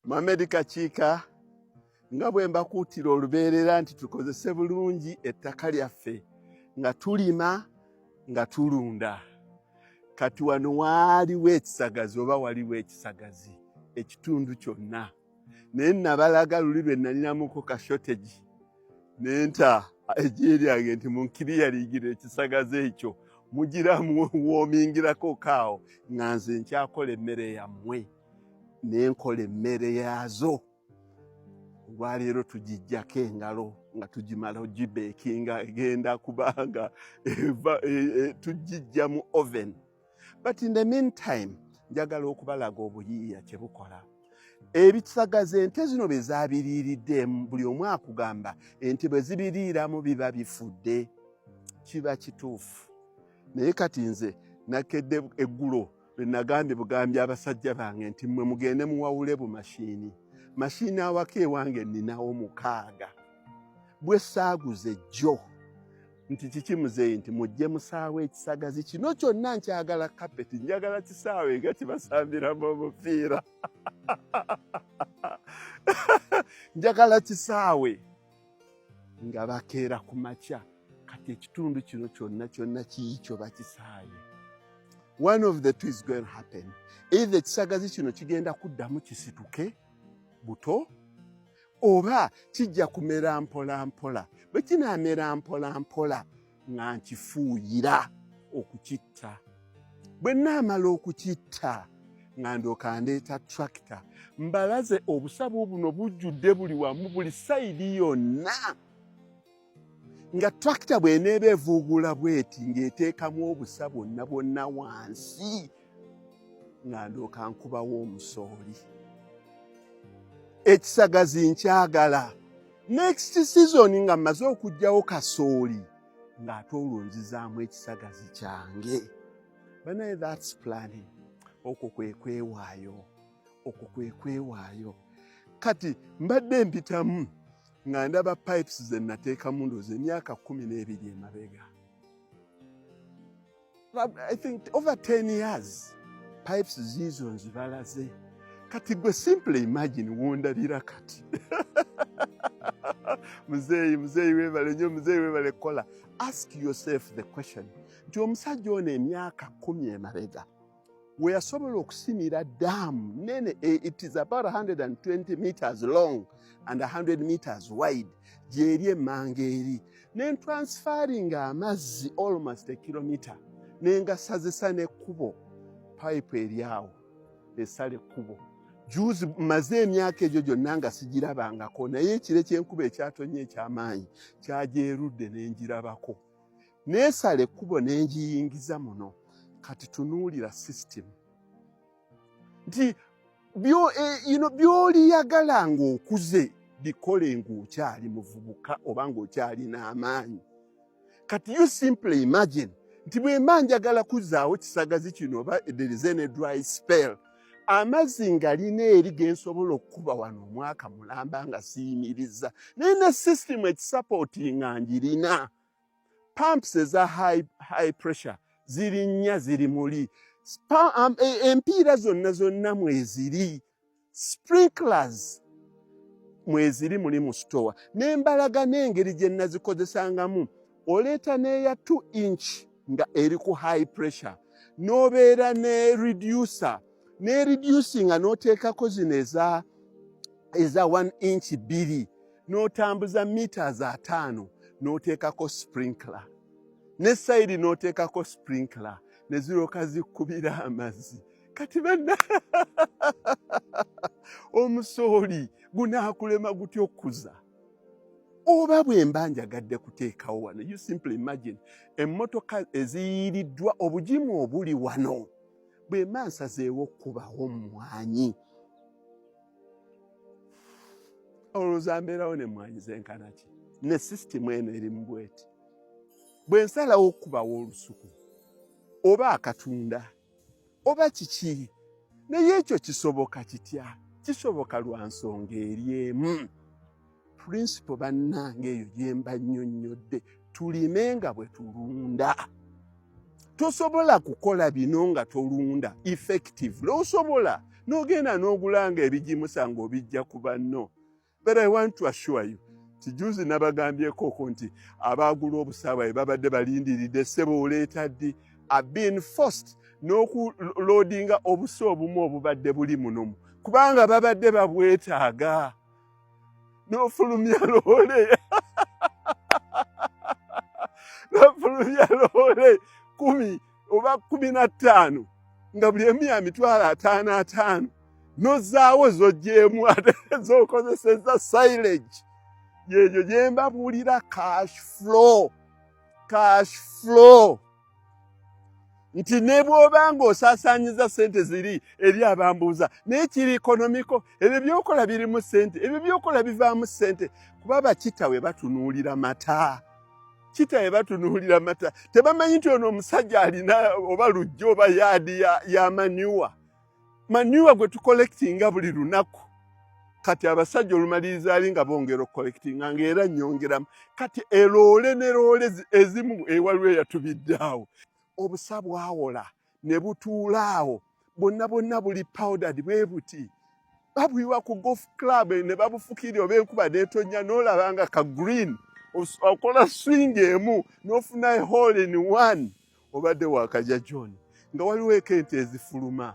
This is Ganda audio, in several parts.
Mohamed Kakiika nga bwe mbakuutira olubeerera nti tukozese bulungi ettaka lyaffe nga tulima nga tulunda. Kati wano waaliwo ekisagazi oba waliwo ekisagazi ekitundu kyonna. Naye nabalaga luli lwe nalinamuko ka shortage nenta eggye lyange nti munkiriyaligire ekisagazi ekyo mugiramu woomingirako kaawo nga nze nkyakola emmere yammwe nenkola emmere yaazo. Olwaleero tugijjako engalo nga tugimala ogibeekinga egenda kubanga tugijja mu oven. But in the meantime njagala okubalaga obuyiiya kye bukola. Ebisagazi ente zino bye zaabiriiriddemu buli omu akugamba ente bwe zibiriiramu biba bifudde. Kiba kituufu. Naye kati nze nakedde eggulo bwe nagambye bugambye abasajja bange nti mmwe mugende muwawule bumashiini. Mashiini awaka ewange nninawo 6. Bwe saaguze jjo nti kiki muzeeyi nti mujje musaawe ekisagazi kino kyonna nkyagala kapeti njagala kisaawe nga kibasambiramu omupiira. Njagala kisaawe nga bakeera ku makya kati ekitundu kino kyonna kiikyo bakisaaye. One of the two is going to happen. Either ekisagazi kino kigenda kuddamu kisituke buto oba kijja kumera mpola mpola. Bwe kinaamera mpola mpola nga nkifuuyira okukitta. Bwe naamala okukitta nga ndooka ndeeta tractor mbalaze obusabu buno bujjudde buli wamu buli sayidi yonna. Nga tractor bw'eneeba evuugula bweti ng'eteekamu obusa bwonna wansi nga ndooka nkubawo omusooli. Ekisagazi nkyagala. Next season nga mmaze okuggyawo kasooli ng'ate olwo nzizaamu ekisagazi kyange. Banaye that's planning. Okwo kwe kwewaayo. Kati mbadde mpitamu nga ndaba pipes ze nateekamu ndowooza emyaka 12 emabega. I think over 10 years pipes ziizo nzibalaze. Kati gwe simply imagine wondabira kati. Muzeeyi weebale nnyo, muzeeyi weebale kola. Ask yourself the question. Nti omusajja ono emyaka 10 emabega we yasobola okusimira dam nene, it is about 120 meters long and 100 meters wide, gyeri emmanga eri, transferring amazzi almost a kilometer, nengasazisa n'ekkubo pipe eri awo esala ekkubo. Juzi maze emyaka egyo gyonna nga sigirabangako, naye ekire ky'enkuba ekyatonye eky'amaanyi kyagyerudde n'engirabako. Neesala ekkubo n'engiyingiza muno. Kati tunuulira system. Nti by'oliyagala ng'okuze bikole ng'okyali muvubuka oba ng'okyali n'amaanyi. Kati you simply imagine nti bwe mba njagala kuzzaawo kisagazi kino oba there is any dry spell, amazzi ngalina eri gensobola okukuba wano omwaka mulamba nga siyimiriza. Naye ne system ekisapootinga ngirina. Pumps eza high pressure ziri 4 ziri muli. Empiira zonna mweziri. Sprinklers mweziri muli mu store. N'embalaga n'engeri gye nazikozesangamu. Oleeta n'eya 2 inch nga eri ku high pressure. N'obeera ne reducer. Ne reducinga n'oteekako zino eza 1 inch 2. N'otambuza meters 5. N'oteekako sprinkler. Ne side n'oteekako sprinkler. Ne ziroka zikubira amazzi. Kati banna omusooli gunaakulema gutya okuza. Oba bwe mba njagadde kuteekawo wano. You simply imagine emmotoka eziyiiriddwa obugimu obuli wano. Bwe mba nsazeewo okubawo mmwanyi. Olowooza mbeerawo n'emmwanyi zenkana ki? Ne system eno eri mu bweti. Bwe nsalawo okubawo olusuku oba akatunda oba kiki, naye ekyo kisoboka kitya? Kisoboka lwa nsonga eri emu. Principle bannange eyo gye mba nnyonnyodde, tulime nga bwe tulunda. Tosobola kukola bino nga tolunda effectively. Osobola n'ogenda n'ogulanga ebigimusa ng'obijja ku banno. But I want to assure you, tijuzi nabagambyeko nti abaagula obusaawe babadde balindiridde ssebo oleeta ddi have been forced n'okuloadinga obusa obumu obubadde buli munomu kubanga babadde babwetaaga n'ofulumya loole n'ofulumya loole 10 oba 15 nga buli emu ya mitwalo 5 n'ozzaawo z'oggyemu ate z'okozesezza silage. Yeyo gye mbabuulira cash flow. Nti ne bw'oba ng'osaasaanyiza ssente ziri eri abambuuza naye kiri ekonomiko, ebyo byokola birimu ssente, ebyo byokola bivaamu ssente kuba bakitawe batunuulira mata. Tebamanyi nti ono omusajja alina oba lujja oba yaadi ya manure gwe tukolektinga buli lunaku. Kati abasajja olumaliriza ali nga bongera okukolektinga ng'era nnyongeramu. Kati eloole ne loole ezimu ewaliwo eyatubiddeawo. Obusa bwawola ne butuulaawo bonna buli powdered bwe buti. Babuyiwa ku golf club ne babufukira oba enkuba n'etonnya n'olabanga ka green. Okola swing emu n'ofuna hole in one. Obadde wakaja John nga waliwo ente ezifuluma.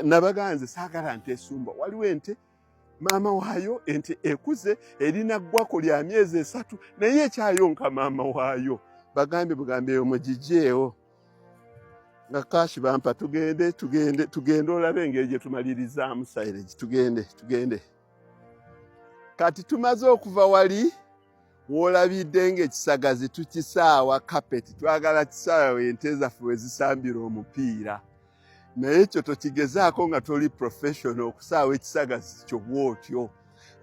Nabaganze saagala nte esumba. Waliwo ente maama waayo ente ekuze erina ggwako lya myezi 3 naye ekyayonka maama waayo. Bugambe omugijjeewo. Nga kashi bampa tugende olabe engeri gye tumalirizzaamu silage. Tugende. Kati tumaze okuva wali w'olabidde ng'ekisagazi tukisaawa kapeti. Twagala kisaawa ente zaffe we zisambira omupiira. Naye ekyo tokigezaako nga toli professional okusaawa ekisagazi kyo bw'otyo.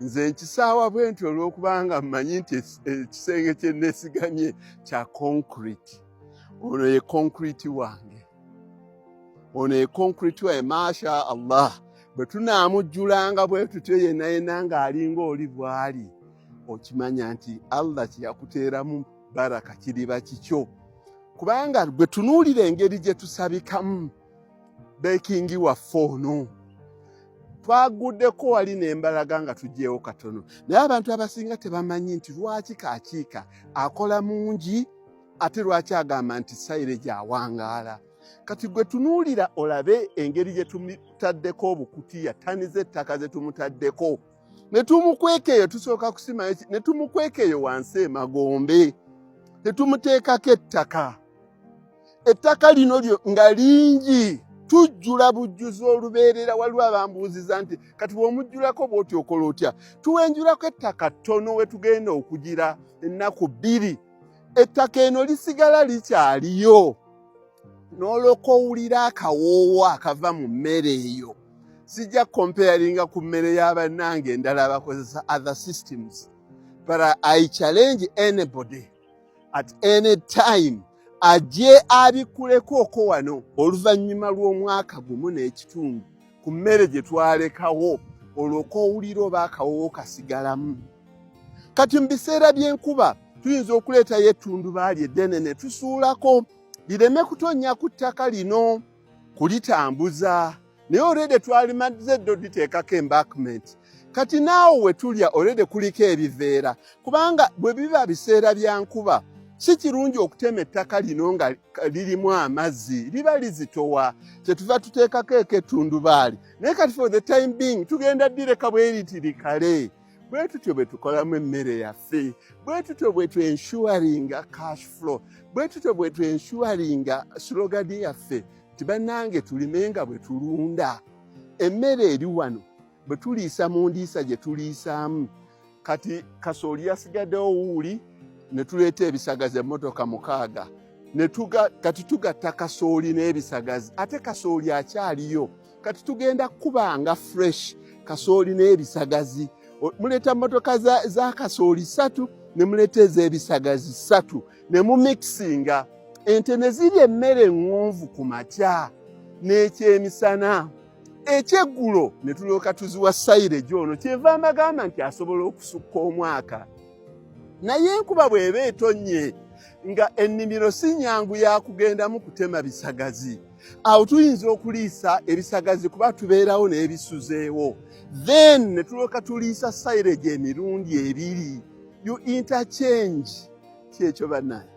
Nze nkisaawa bwe ntyo olw'okubanga mmanyi nti ekisenge kye neesigamye kya concrete. Ono ye concrete wange. Masha Allah. Bwe tunaamujjulanga bwe tutyo yenna ng'alinga oli bw'ali. Okimanya nti Allah kye yakuteeramu baraka kiriba kikyo. Kubanga bwe tunuulira engeri gye tusabikamu bekingi waffe ono. Twaguddeko wali n'embalaga nga tuggyeewo katono. Naye abantu abasinga tebamanyi nti lwaki kakiika akola mungi ate lwaki agamba nti silage awangaala. Kati gwe tunuulira olabe engeri gye tumutaddeko obukutiya ttani z'ettaka ze tumutaddeko. Ne tumukwekeeyo tusooka kusimayo ne tumukwekeeyo wansi emagombe. Ne tumuteekako ettaka. Ettaka lino nga lingi. Tujjula bujjuzi olubeerera waliwo abambuuziza nti kati bw'omujjulako bw'oti okola otya. Tuwenjulako ettaka ttono we tugenda okugira ennaku 2. Ettaka eno lisigala likyaliyo. N'olwoka owulira akawoowo akava mu mmere eyo. Sijja comparinga ku mmere y'abannange endala abakozesa other systems. But I challenge anybody at any time ajje abikuleko wano oluvannyuma lw'omwaka gumu n'ekitundu ku mmere gye twalekawo olwoka owulira oba akawoowo kasigalamu. Kati mu biseera by'enkuba tuyinza okuleetayo ettundubaali eddene ne tusuulako lireme kutonnya ku ttaka lino kulitambuza. Naye olwedde twalimaze ddo liteekako embankment. Kati naawe we tulya olwedde kuliko ebiveera kubanga bwe biba biseera bya nkuba si kirungi okutema ettaka lino nga lirimu amazzi liba lizitowa. Kyetuva tuteekako ekettundubaali naye kati for the time being tugenda direka bwe liti likale. Bwe tutyo bwe tukolamu emmere yaffe. Bwe tutyo bwe tu-ensuringa cash flow. Bwe tutyo bwe tu-ensuringa slogadi yaffe nti bannange tulimenga bwe tulunda. Emmere eri wano bwe tuliisa mu ndiisa gye tuliisaamu. Kati kasooli yasigaddewo wuuli ne tuleeta ebisagazi emmotoka 6. Kati tugatta kasooli n'ebisagazi ate kasooli akyaliyo. Kati tugenda kubanga fresh kasooli n'ebisagazi. Muleeta mmotoka za kasooli 3 ne muleeta ez'ebisagazi 3 ne mu mixinga. Ente ne zirya emmere eŋŋonvu ku makya n'ekyemisana. Ekyeggulo ne tulyoka tuziwa silage ono kyenva amagamba nti asobola okusukka omwaka. Naye enkuba bw'eba etonnye nga ennimiro si nnyangu ya kugendamu kutema bisagazi. awo tuyinza okuliisa ebisagazi kuba tubeerawo n'ebisuzeewo, then ne tulyoka tuliisa silage emirundi ebiri. You interchange. Kyekyo bannaye.